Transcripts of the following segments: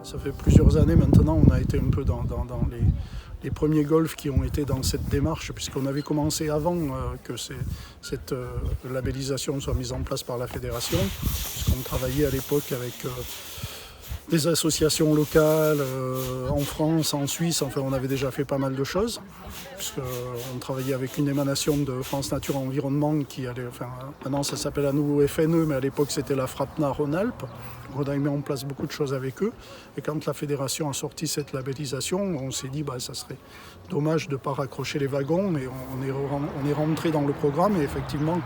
ça fait plusieurs années maintenant, on a été un peu dans les premiers golfs qui ont été dans cette démarche, puisqu'on avait commencé avant que cette labellisation soit mise en place par la fédération, puisqu'on travaillait à l'époque avec des associations locales en France, en Suisse, enfin on avait déjà fait pas mal de choses, puisqu'on travaillait avec une émanation de France Nature Environnement qui allait, enfin maintenant ça s'appelle à nouveau FNE, mais à l'époque c'était la FRAPNA Rhône-Alpes. On a mis en place beaucoup de choses avec eux, et quand la fédération a sorti cette labellisation, on s'est dit ça serait dommage de ne pas raccrocher les wagons, et on est rentré dans le programme, et effectivement,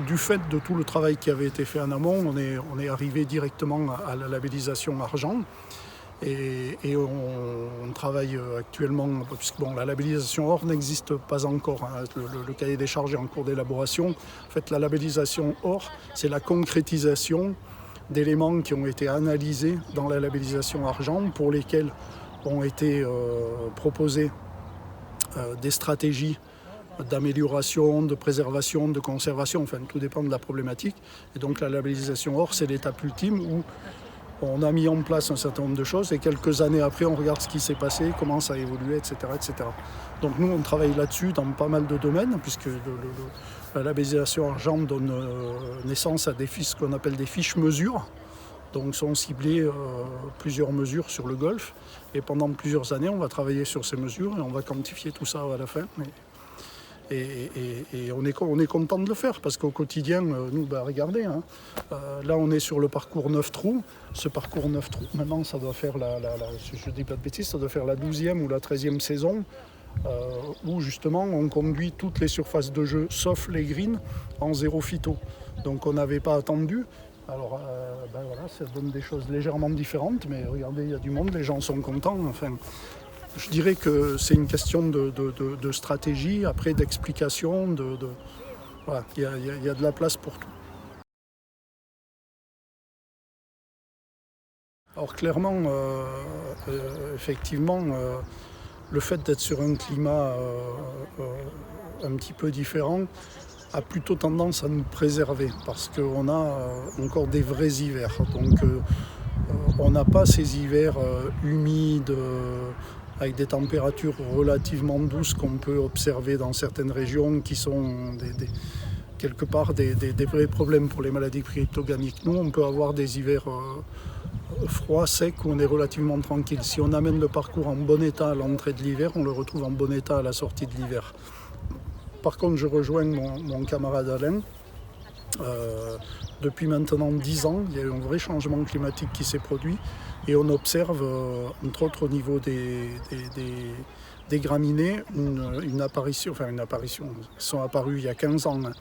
du fait de tout le travail qui avait été fait en amont, on est arrivé directement à la labellisation argent. Et on travaille actuellement, puisque la labellisation or n'existe pas encore, hein. Le cahier des charges est en cours d'élaboration. En fait, la labellisation or, c'est la concrétisation d'éléments qui ont été analysés dans la labellisation argent, pour lesquels ont été proposées des stratégies d'amélioration, de préservation, de conservation, enfin tout dépend de la problématique. Et donc la labellisation or, c'est l'étape ultime où on a mis en place un certain nombre de choses, et quelques années après, on regarde ce qui s'est passé, comment ça a évolué, etc., etc. Donc nous, on travaille là-dessus dans pas mal de domaines, puisque la labellisation argent donne naissance à ce qu'on appelle des fiches mesures. Donc sont ciblées plusieurs mesures sur le golf, et pendant plusieurs années, on va travailler sur ces mesures, et on va quantifier tout ça à la fin. Et on est content de le faire, parce qu'au quotidien, nous, regardez, hein, là on est sur le parcours 9 trous. Ce parcours 9 trous, maintenant ça doit faire si je ne dis pas de bêtises, ça doit faire la 12e ou la 13e saison, où justement on conduit toutes les surfaces de jeu, sauf les greens, en zéro phyto. Donc on n'avait pas attendu. Alors voilà, ça donne des choses légèrement différentes, mais regardez, il y a du monde, les gens sont contents. Enfin, je dirais que c'est une question de stratégie, après d'explication, voilà, il y a de la place pour tout. Alors clairement, effectivement, le fait d'être sur un climat un petit peu différent a plutôt tendance à nous préserver, parce qu'on a encore des vrais hivers. Donc on n'a pas ces hivers humides, avec des températures relativement douces qu'on peut observer dans certaines régions, qui sont quelque part des vrais problèmes pour les maladies cryptogamiques. Nous, on peut avoir des hivers froids, secs, où on est relativement tranquille. Si on amène le parcours en bon état à l'entrée de l'hiver, on le retrouve en bon état à la sortie de l'hiver. Par contre, je rejoins mon camarade Alain. Depuis maintenant 10 ans, il y a eu un vrai changement climatique qui s'est produit, et on observe, entre autres au niveau des graminées, une apparition, elles sont apparues il y a 15 ans, hein,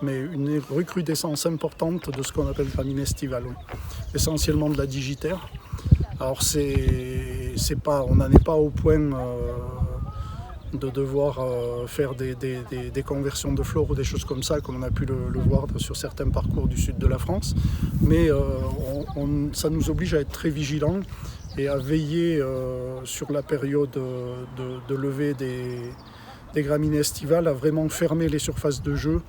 mais une recrudescence importante de ce qu'on appelle graminées estivales, essentiellement de la digitaire. Alors on n'en est pas au point de devoir faire des conversions de flore ou des choses comme ça, comme on a pu le voir sur certains parcours du sud de la France. Mais ça nous oblige à être très vigilants et à veiller sur la période de levée des graminées estivales, à vraiment fermer les surfaces de jeu,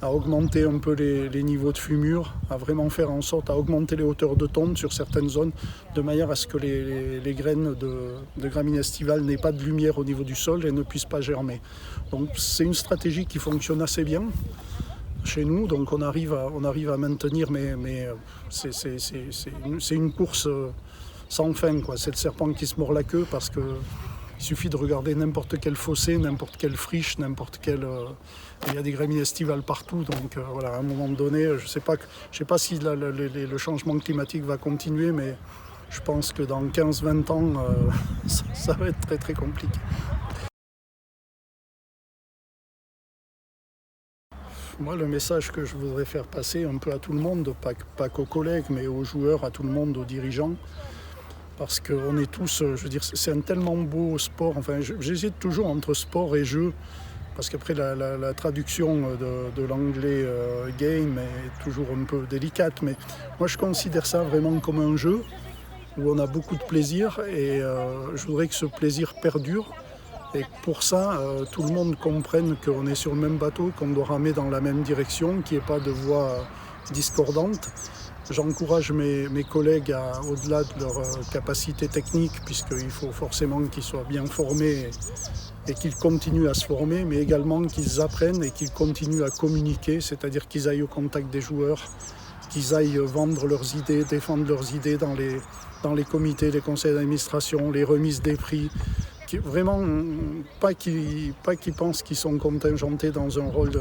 à augmenter un peu les niveaux de fumure, à vraiment faire en sorte à augmenter les hauteurs de tonte sur certaines zones, de manière à ce que les graines de graminées estivales n'aient pas de lumière au niveau du sol et ne puissent pas germer. Donc c'est une stratégie qui fonctionne assez bien chez nous, donc on arrive à maintenir, mais c'est une course sans fin, quoi. C'est le serpent qui se mord la queue, parce que il suffit de regarder n'importe quel fossé, n'importe quelle friche, il y a des graminées estivales partout. Donc voilà, à un moment donné, je sais pas si le changement climatique va continuer, mais je pense que dans 15-20 ans, ça va être très très compliqué. Moi, le message que je voudrais faire passer un peu à tout le monde, pas qu'aux collègues, mais aux joueurs, à tout le monde, aux dirigeants, parce qu'on est tous, je veux dire, c'est un tellement beau sport. Enfin, j'hésite toujours entre sport et jeu, parce qu'après la traduction de l'anglais game est toujours un peu délicate, mais moi je considère ça vraiment comme un jeu où on a beaucoup de plaisir, et je voudrais que ce plaisir perdure, et pour ça tout le monde comprenne qu'on est sur le même bateau, qu'on doit ramer dans la même direction, qu'il n'y ait pas de voix discordantes. J'encourage mes collègues au-delà de leur capacité technique, puisqu'il faut forcément qu'ils soient bien formés et qu'ils continuent à se former, mais également qu'ils apprennent et qu'ils continuent à communiquer, c'est-à-dire qu'ils aillent au contact des joueurs, qu'ils aillent vendre leurs idées, défendre leurs idées dans les comités, les conseils d'administration, les remises des prix. Vraiment, pas qu'ils pensent qu'ils sont contingentés dans un rôle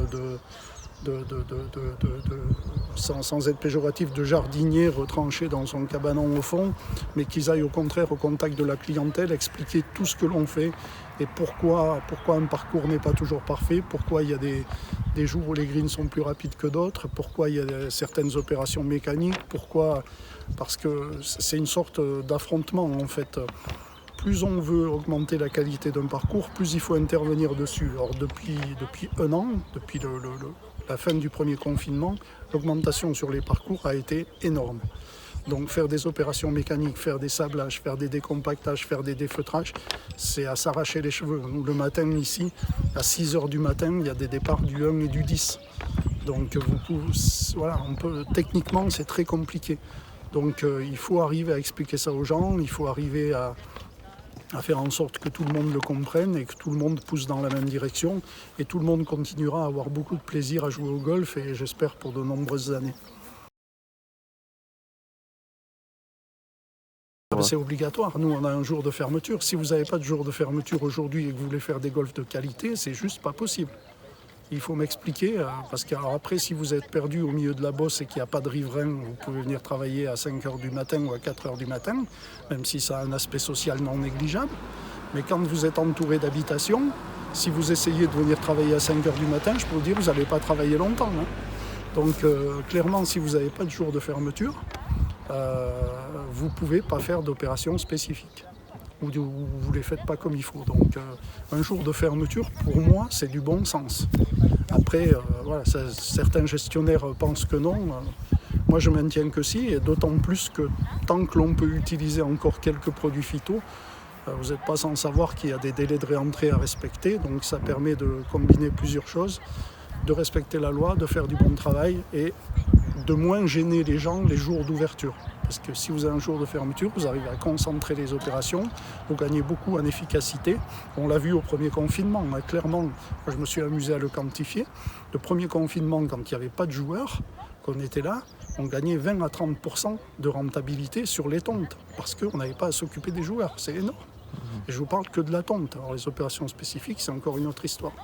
sans être péjoratif, de jardinier retranché dans son cabanon au fond, mais qu'ils aillent au contraire au contact de la clientèle, expliquer tout ce que l'on fait et pourquoi un parcours n'est pas toujours parfait, pourquoi il y a des jours où les greens sont plus rapides que d'autres, pourquoi il y a certaines opérations mécaniques, parce que c'est une sorte d'affrontement en fait. Plus on veut augmenter la qualité d'un parcours, plus il faut intervenir dessus. Or, depuis un an, depuis la fin du premier confinement, l'augmentation sur les parcours a été énorme. Donc faire des opérations mécaniques, faire des sablages, faire des décompactages, faire des défeutrages, c'est à s'arracher les cheveux. Le matin ici, à 6 h du matin, il y a des départs du 1 et du 10. Donc techniquement, c'est très compliqué. Donc il faut arriver à expliquer ça aux gens, il faut arriver à faire en sorte que tout le monde le comprenne et que tout le monde pousse dans la même direction et tout le monde continuera à avoir beaucoup de plaisir à jouer au golf et j'espère pour de nombreuses années. C'est obligatoire, nous on a un jour de fermeture. Si vous n'avez pas de jour de fermeture aujourd'hui et que vous voulez faire des golfs de qualité, c'est juste pas possible. Il faut m'expliquer, parce qu'après si vous êtes perdu au milieu de la bosse et qu'il n'y a pas de riverain, vous pouvez venir travailler à 5 h du matin ou à 4 h du matin, même si ça a un aspect social non négligeable. Mais quand vous êtes entouré d'habitations, si vous essayez de venir travailler à 5 h du matin, je peux vous dire, vous n'allez pas travailler longtemps. Hein. Donc clairement, si vous n'avez pas de jour de fermeture, vous ne pouvez pas faire d'opérations spécifiques. Ou vous ne les faites pas comme il faut. Donc un jour de fermeture, pour moi, c'est du bon sens. Après, certains gestionnaires pensent que non. Moi, je maintiens que si, et d'autant plus que tant que l'on peut utiliser encore quelques produits phyto, vous n'êtes pas sans savoir qu'il y a des délais de réentrée à respecter. Donc ça permet de combiner plusieurs choses, de respecter la loi, de faire du bon travail et de moins gêner les gens les jours d'ouverture. Parce que si vous avez un jour de fermeture, vous arrivez à concentrer les opérations, vous gagnez beaucoup en efficacité. On l'a vu au premier confinement, clairement, moi je me suis amusé à le quantifier. Le premier confinement, quand il n'y avait pas de joueurs, qu'on était là, on gagnait 20 à 30% de rentabilité sur les tontes, parce qu'on n'avait pas à s'occuper des joueurs, c'est énorme. Et je vous parle que de la tonte. Alors les opérations spécifiques, c'est encore une autre histoire.